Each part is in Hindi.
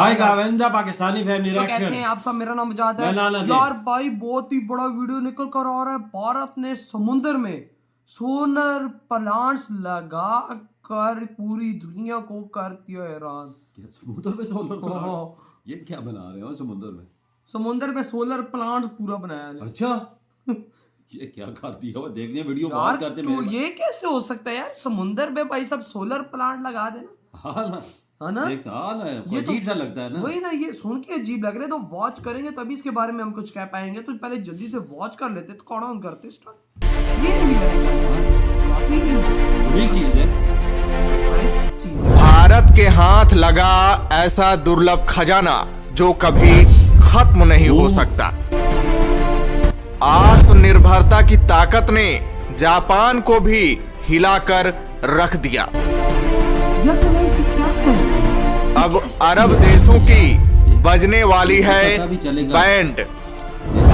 हाय गाविंदा पाकिस्तानी फैमिली तो कैसे रिएक्शन। हैं आप सब। मेरा नाम मुजाहिद मैं नाना है जी। यार भाई, बहुत ही बड़ा वीडियो निकल कर आ रहा है। भारत ने समुद्र में सोलर प्लांट्स लगा कर पूरी दुनिया को कर दिया हैरान। समुद्र में सोलर हाँ। प्लांट ये क्या बना रहे हो समुद्र में? समुद्र में सोलर प्लांट पूरा बनाया है। अच्छा ये क्या कर दिया? वो देखने वीडियो यार बहुत करते तो मेरे। ये कैसे हो सकता है यार, समुद्र में भाई सब सोलर प्लांट लगा देना। हाँ ना, है ना, देख हाँ ना, ये तो अजीब सा लगता है ना। वही ना, ये सुन के अजीब लग रहा है। तो वॉच करेंगे तभी इसके बारे में हम कुछ कह पाएंगे। तो पहले जल्दी से वॉच कर लेते तो कौन ऑन करते स्टार्ट। ये नहीं है, काफी बड़ी चीज है। भारत के हाथ लगा ऐसा दुर्लभ खजाना जो कभी खत्म नहीं हो सकता। आत्मनिर्भरता की ताकत ने जापान को भी हिलाकर रख दिया। अब अरब देशों की बजने वाली है बैंड।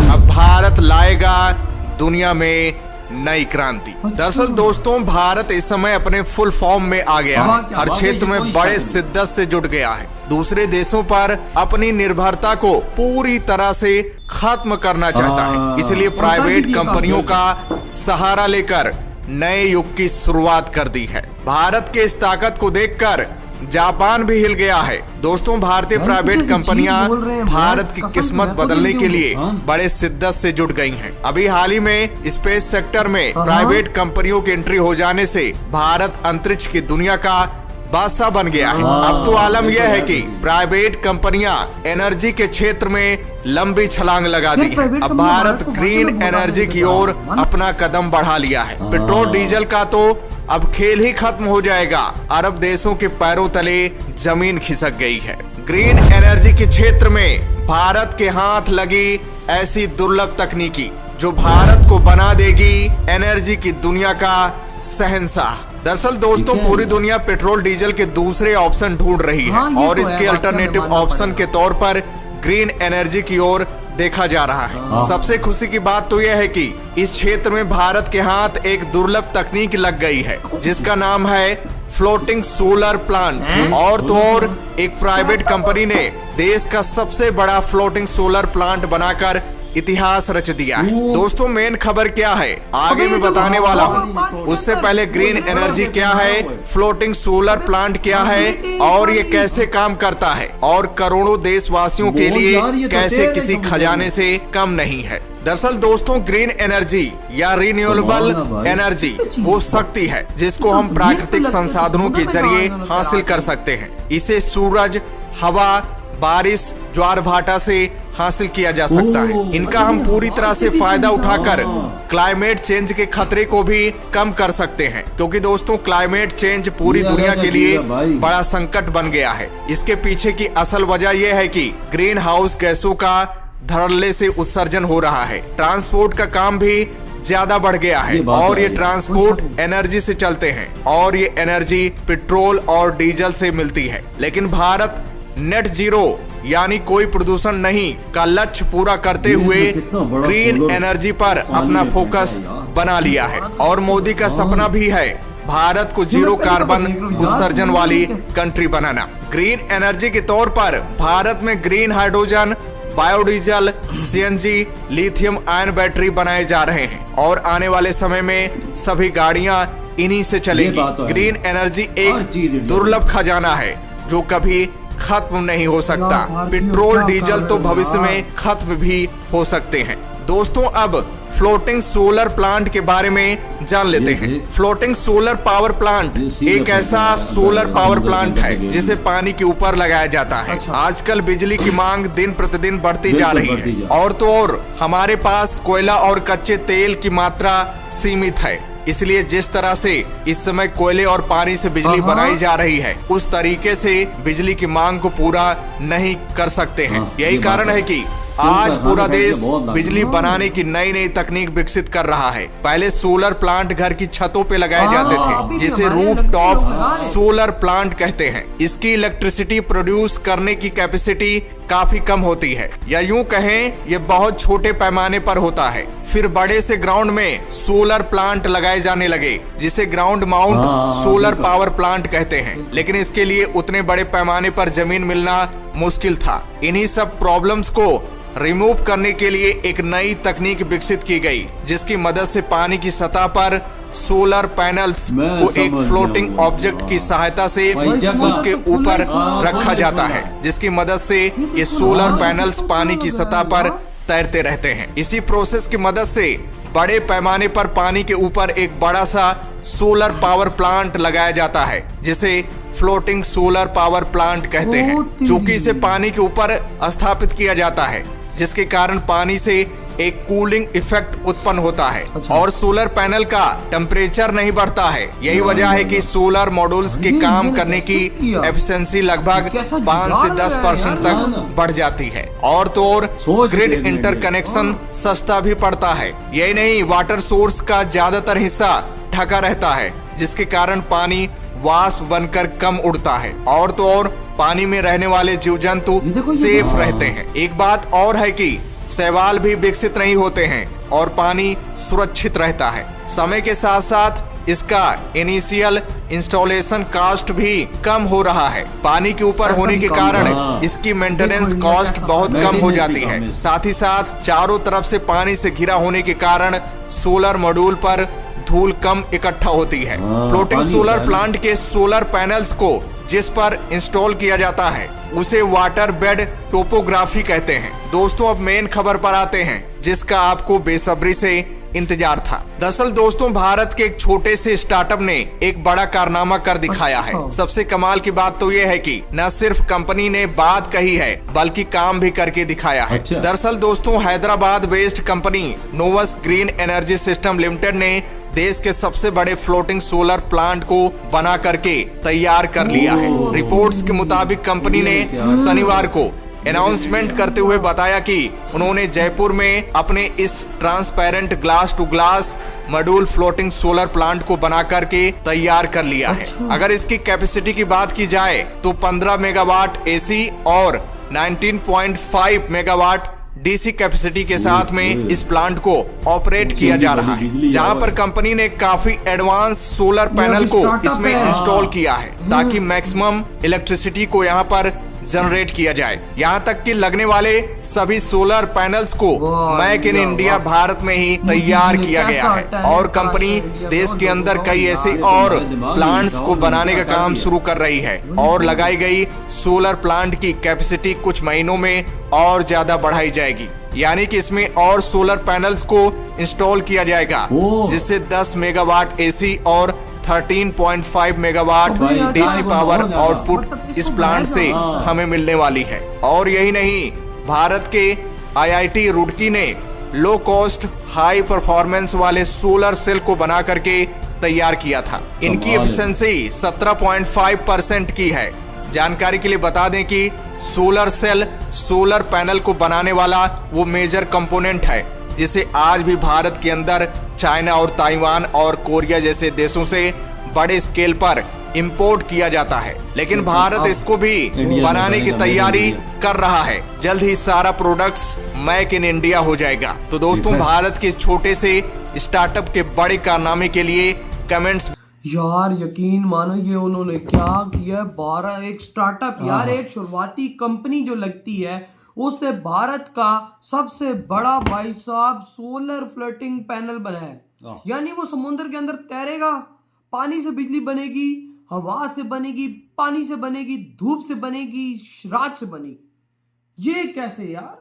अब भारत लाएगा दुनिया में नई क्रांति। दरअसल दोस्तों, भारत इस समय अपने फुल फॉर्म में आ गया है। हर क्षेत्र में बड़े शिद्दत से जुट गया है। दूसरे देशों पर अपनी निर्भरता को पूरी तरह से खत्म करना चाहता है। इसलिए प्राइवेट कंपनियों का सहारा लेकर नए युग की शुरुआत कर दी है। भारत के इस ताकत को देखकर जापान भी हिल गया है। दोस्तों, भारतीय प्राइवेट कंपनियां भारत की किस्मत बदलने के लिए बड़े शिद्दत से जुट गई हैं। अभी हाल ही में स्पेस सेक्टर में प्राइवेट कंपनियों की एंट्री हो जाने से भारत अंतरिक्ष की दुनिया का बादशाह बन गया है। अब तो आलम यह है कि प्राइवेट कंपनियां एनर्जी के क्षेत्र में लंबी छलांग लगा दी है। अब भारत ग्रीन एनर्जी की ओर अपना कदम बढ़ा लिया है। पेट्रोल डीजल का तो अब खेल ही खत्म हो जाएगा। अरब देशों के पैरों तले जमीन खिसक गई है। ग्रीन एनर्जी के क्षेत्र में भारत के हाथ लगी ऐसी दुर्लभ तकनीकी जो भारत को बना देगी एनर्जी की दुनिया का शहंशाह। दरअसल दोस्तों, पूरी दुनिया पेट्रोल डीजल के दूसरे ऑप्शन ढूंढ रही है और इसके अल्टरनेटिव ऑप्शन के तौर पर ग्रीन एनर्जी की ओर देखा जा रहा है। सबसे खुशी की बात तो यह है कि इस क्षेत्र में भारत के हाथ एक दुर्लभ तकनीक लग गई है जिसका नाम है फ्लोटिंग सोलर प्लांट। और तो और एक प्राइवेट कंपनी ने देश का सबसे बड़ा फ्लोटिंग सोलर प्लांट बनाकर इतिहास रच दिया है। दोस्तों, मेन खबर क्या है आगे मैं बताने वाला हूँ। उससे पहले ग्रीन एनर्जी क्या है, फ्लोटिंग सोलर प्लांट क्या है और ये कैसे काम करता है और करोड़ों देशवासियों के लिए कैसे किसी खजाने से कम नहीं है। दरअसल दोस्तों, ग्रीन एनर्जी या रिन्यूएबल एनर्जी वो शक्ति है जिसको हम प्राकृतिक संसाधनों के जरिए हासिल कर सकते हैं। इसे सूरज, हवा, बारिश, ज्वार भाटा से हासिल किया जा सकता है। इनका हम पूरी तरह से फायदा उठाकर क्लाइमेट चेंज के खतरे को भी कम कर सकते हैं, क्योंकि दोस्तों क्लाइमेट चेंज पूरी दुनिया के लिए बड़ा संकट बन गया है। इसके पीछे की असल वजह यह है कि ग्रीन हाउस गैसों का धड़ल्ले से उत्सर्जन हो रहा है। ट्रांसपोर्ट का काम भी ज्यादा बढ़ गया है और ये ट्रांसपोर्ट एनर्जी से चलते हैं और ये एनर्जी पेट्रोल और डीजल से मिलती है। लेकिन भारत नेट जीरो यानी कोई प्रदूषण नहीं का लक्ष्य पूरा करते हुए ग्रीन एनर्जी पर अपना फोकस बना लिया है। और मोदी का सपना भी है भारत को जीरो कार्बन उत्सर्जन वाली कंट्री बनाना। ग्रीन एनर्जी के तौर पर भारत में green hydrogen, biodiesel, CNG, lithium ion battery बनाए जा रहे हैं और आने वाले समय में सभी गाड़ियां इन्हीं से चलेंगी। ग्रीन एनर्जी एक दुर्लभ खजाना है जो कभी खत्म नहीं हो सकता। पेट्रोल डीजल तो भविष्य में खत्म भी हो सकते हैं। दोस्तों, अब फ्लोटिंग सोलर प्लांट के बारे में जान लेते हैं। फ्लोटिंग सोलर पावर प्लांट एक ऐसा सोलर पावर प्लांट है जिसे पानी के ऊपर लगाया जाता है। आजकल बिजली की मांग दिन प्रतिदिन बढ़ती जा रही है और तो और हमारे पास कोयला और कच्चे तेल की मात्रा सीमित है। इसलिए जिस तरह से इस समय कोयले और पानी से बिजली बनाई जा रही है उस तरीके से बिजली की मांग को पूरा नहीं कर सकते हैं। यही कारण है कि आज पूरा देश बिजली बनाने की नई नई तकनीक विकसित कर रहा है। पहले सोलर प्लांट घर की छतों पे लगाए जाते थे जिसे रूफ टॉप सोलर प्लांट कहते हैं। इसकी इलेक्ट्रिसिटी प्रोड्यूस करने की कैपेसिटी काफी कम होती है, या यूं कहें ये बहुत छोटे पैमाने पर होता है। फिर बड़े से ग्राउंड में सोलर प्लांट लगाए जाने लगे जिसे ground mount solar power plant कहते हैं। लेकिन इसके लिए उतने बड़े पैमाने पर जमीन मिलना मुश्किल था। इन्हीं सब प्रॉब्लम्स को रिमूव करने के लिए एक नई तकनीक विकसित की गई, जिसकी मदद से पानी की सतह पर सोलर पैनल्स को एक फ्लोटिंग ऑब्जेक्ट की सहायता से उसके ऊपर रखा जाता है, जिसकी मदद से ये सोलर पैनल्स पानी की सतह पर तैरते रहते हैं। इसी प्रोसेस की मदद से बड़े पैमाने पर पानी के ऊपर एक बड़ा सा सोलर पावर प्लांट लगाया जाता है, जिसे फ्लोटिंग सोलर पावर प्लांट कहते हैं, चूंकि इसे पानी के ऊपर स्थापित किया जाता है, जिसके कारण पानी से एक कूलिंग इफेक्ट उत्पन्न होता है और सोलर पैनल का टेम्परेचर नहीं बढ़ता है। यही वजह है कि सोलर मॉड्यूल्स के काम करने की एफिशिएंसी लगभग 5 से 10% तक बढ़ जाती है। और तो और ग्रिड इंटरकनेक्शन सस्ता भी पड़ता है। यही नहीं, वाटर सोर्स का ज्यादातर हिस्सा ढका रहता है, जिसके कारण पानी वाष्प बनकर कम उड़ता है। और तो और पानी में रहने वाले जीव जंतु सेफ रहते हैं। एक बात और है कि शैवाल भी विकसित नहीं होते हैं और पानी सुरक्षित रहता है। समय के साथ साथ इसका इनिशियल इंस्टॉलेशन कॉस्ट भी कम हो रहा है। पानी के ऊपर होने के कारण इसकी मेंटेनेंस कॉस्ट बहुत कम हो जाती है। साथ ही साथ चारों तरफ से पानी से घिरा होने के कारण सोलर मॉड्यूल पर धूल कम इकट्ठा होती है। फ्लोटिंग सोलर प्लांट के सोलर पैनल्स को जिस पर इंस्टॉल किया जाता है उसे वाटर बेड टोपोग्राफी कहते हैं। दोस्तों, अब मेन खबर पर आते हैं, जिसका आपको बेसब्री से इंतजार था। दरअसल दोस्तों, भारत के एक छोटे से स्टार्टअप ने एक बड़ा कारनामा कर दिखाया है। सबसे कमाल की बात तो ये है कि न सिर्फ कंपनी ने बात कही है, बल्कि काम भी करके दिखाया है। दरअसल दोस्तों, Hyderabad based company Novus green energy system limited ने देश के सबसे बड़े फ्लोटिंग सोलर प्लांट को बना करके तैयार कर लिया है। रिपोर्ट्स के मुताबिक कंपनी ने शनिवार को अनाउंसमेंट करते हुए बताया कि उन्होंने जयपुर में अपने इस transparent glass to glass module floating solar plant को बना करके तैयार कर लिया है। अगर इसकी कैपेसिटी की बात की जाए तो 15 मेगावाट एसी और 19.5 मेगावाट डीसी कैपेसिटी के साथ में इस प्लांट को ऑपरेट किया जा रहा है, जहां पर कंपनी ने काफी एडवांस सोलर पैनल को इसमें इंस्टॉल किया है, ताकि मैक्सिमम इलेक्ट्रिसिटी को यहां पर जनरेट किया जाए। यहाँ तक कि लगने वाले सभी सोलर पैनल्स को मेक इन इंडिया भारत में ही तैयार किया गया है और कंपनी देश के अंदर कई ऐसे और प्लांट्स को बनाने का काम शुरू कर रही है और लगाई गई सोलर प्लांट की कैपेसिटी कुछ महीनों में और ज्यादा बढ़ाई जाएगी। यानी कि इसमें और सोलर पैनल्स को इंस्टॉल किया जाएगा, जिससे 10 मेगावाट एसी और 13.5 मेगावाट डीसी पावर आउटपुट इस प्लांट से हमें मिलने वाली है। और यही नहीं, भारत के आईआईटी रुड़की ने लो कॉस्ट हाई परफॉर्मेंस वाले सोलर सेल को बना करके तैयार किया था। इनकी एफिशिएंसी 17.5% की है। जानकारी के लिए बता दें कि सोलर सेल सोलर पैनल को बनाने वाला वो मेजर कंपोनेंट है, जिसे आज भी भारत के अंदर चाइना और ताइवान और कोरिया जैसे देशों से बड़े स्केल पर इंपोर्ट किया जाता है। लेकिन भारत इसको भी बनाने की तैयारी कर रहा है। जल्द ही सारा प्रोडक्ट्स मेक इन इंडिया हो जाएगा। तो दोस्तों, भारत के इस छोटे से स्टार्टअप के बड़े कारनामे के लिए कमेंट्स। यार यकीन मानो, ये उन्होंने क्या किया, 12 एक स्टार्टअप यार, एक शुरुआती कंपनी जो लगती है उसने भारत का सबसे बड़ा भाई साहब सोलर फ्लोटिंग पैनल बनाया। यानी वो समुद्र के अंदर तैरेगा, पानी से बिजली बनेगी, हवा से बनेगी, पानी से बनेगी, धूप से बनेगी, रात से बनेगी। ये कैसे यार,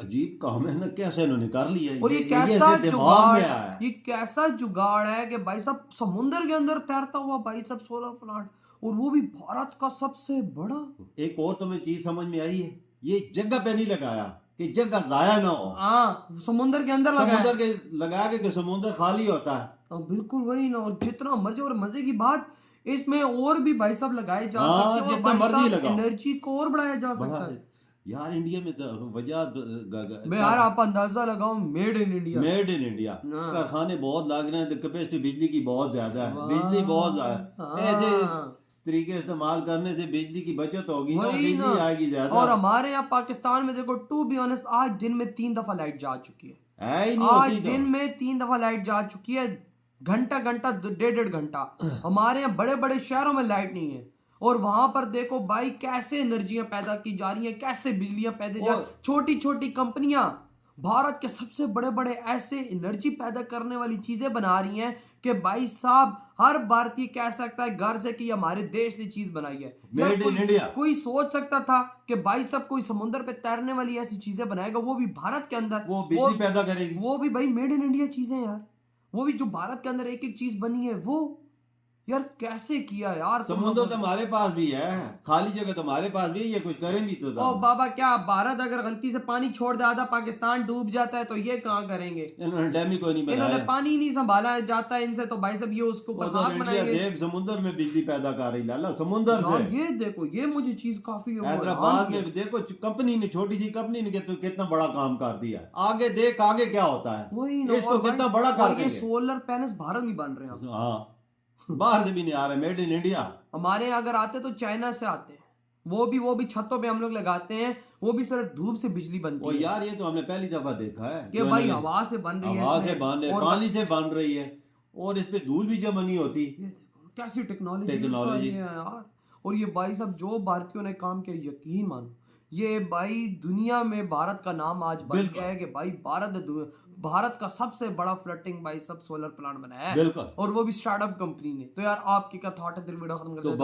अजीब काम है ना, कैसे इन्होंने कर लिया। और ये कैसा जुगाड़, ये कैसा जुगाड़ है कि भाई साहब समुद्र के अंदर तैरता हुआ भाई साहब सोलर प्लांट, और वो भी भारत का सबसे बड़ा। एक और तुम्हें चीज समझ में आई है, ये जगह पे नहीं लगाया कि जगह जाया ना हो। हाँ, समुद्र के अंदर समुद्र के लगा के समुद्र खाली होता है। बिल्कुल वही ना, और जितना मर्जी, और मजे की बात इसमें और भी भाई साहब लगाए जा सकते हैं, जितना मर्जी लगाओ, एनर्जी को और बढ़ाया जा सकता है। यार इंडिया में वजह यार आप अंदाजा लगाओ, made in India, made in India. कारखाने बहुत लग रहे हैं, कैपेसिटी बिजली की बहुत ज्यादा है, बिजली बहुत ज्यादा, ऐसे तरीके इस्तेमाल करने से बिजली की बचत होगी ना, बिजली आएगी ज्यादा। और हमारे यहाँ पाकिस्तान में देखो, टू बी ऑनेस्ट, आज दिन में 3 दफा लाइट जा चुकी है। आज दिन में 3 दफा लाइट जा चुकी है, घंटा 1.5 घंटा। हमारे यहाँ बड़े बड़े शहरों में लाइट नहीं है, और वहां पर देखो भाई कैसे एनर्जियां पैदा की जा रही हैं, कैसे बिजलियां पैदा जा, छोटी छोटी कंपनियां भारत के सबसे बड़े बड़े ऐसे एनर्जी पैदा करने वाली चीजें बना रही हैं कि भाई साहब हर भारतीय कह सकता है घर से कि हमारे देश ने चीज बनाई है। Made in India. कोई सोच सकता था कि भाई साहब कोई समुद्र पे तैरने वाली ऐसी चीजें बनाएगा, वो भी भारत के अंदर, वो बिजली पैदा करेगी, वो भी भाई मेड इन इंडिया चीजें यार, वो भी जो भारत के अंदर एक एक चीज बनी है वो यार कैसे किया यार। समुद्र तो हमारे पास भी है, खाली जगह तो हमारे पास भी है, ये कुछ करें भी तो। ओ बाबा क्या भारत अगर गलती से पानी छोड़ दे आधा पाकिस्तान डूब जाता है तो ये कहाँ करेंगे? इन्होंने डैम ही कोई नहीं बनाया, इन्होंने पानी ही नहीं संभाला जाता है इनसे, तो भाई साहब ये उसको देख समुद्र में बिजली पैदा कर रही लाला समुद्र से। ये देखो ये मुझे चीज काफी हैदराबाद में देखो कंपनी ने, छोटी सी कंपनी ने कितना बड़ा काम कर दिया। आगे देख आगे क्या होता है, इसको कितना बड़ा कर देंगे। सोलर पैनल्स भारत में बन रहे हैं, हाँ बाहर से भी नहीं आ रहे, मेड इन इंडिया। हमारे यहाँ अगर आते तो चाइना से आते हैं, वो भी छतों पे हम लोग लगाते हैं, वो भी सिर्फ धूप से बिजली बनती है। यार ये तो हमने पहली दफा देखा है कि भाई हवा से बन रही है, हवा से बन रही है, पानी से बन रही है, और इस पे दूध भी जमा नहीं होती। ये देखो कैसी टेक्नोलॉजी है यार। और ये भाई साहब जो भारतीयों ने काम किया, यकीन मानो ये भाई दुनिया में भारत का नाम आज बन गया है कि भाई भारत का सबसे बड़ा फ्लोटिंग भाई सब सोलर प्लांट बनाया है, और वो भी स्टार्टअप कंपनी ने। तो यार आपकी क्या थॉट है? वीडियो खत्म करते हैं।